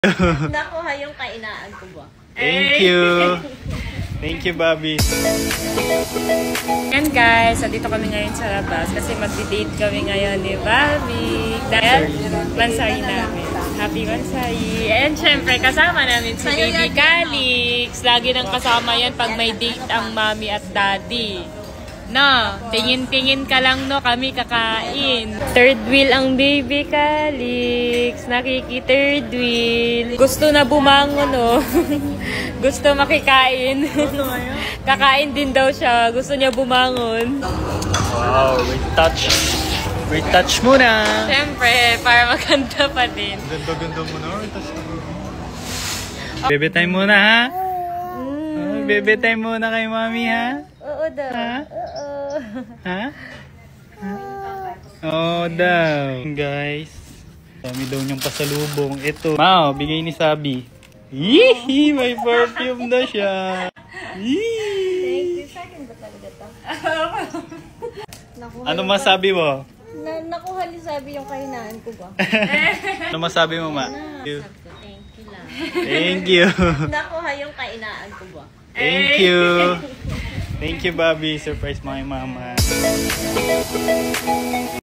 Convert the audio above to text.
Nakuha yung kainaan ko ba? Thank you. Thank you, Bobby. And guys, dito kami ngayon sa labas kasi magdi-date kami ngayon ni Bobby. Dahil Wansay namin. Happy Wansay. And syempre, kasama namin si Baby Calix. Lagi nang kasama yan pag may date ang mommy at daddy. No, tingin-tingin ka lang no, kami kakain. Third wheel ang Baby Calix. Nakiki-third wheel. Gusto na bumangon no. Gusto makikain. Kakain din daw siya. Gusto niya bumangon. Wow, retouch. Retouch muna. Siyempre, para maganda pa din. Ganda-ganda mo na. Bebe time muna ha? Bebe time muna kay mami ha? Oo daw. Ha? Oo. Ha? Oo daw. Guys, dami daw niyang pasalubong. Ito. Mao, bigay ni Sabi. Yee! May perfume na siya. Yee! Sa akin ba talaga to? Ano masabi mo? Nakuha ni Sabi yung kainaan ko ba? Ano masabi mo, Ma? Thank you lang. Thank you. Nakuha yung kainaan ko ba? Thank you. Thank you, Bobby. Surprise my mama.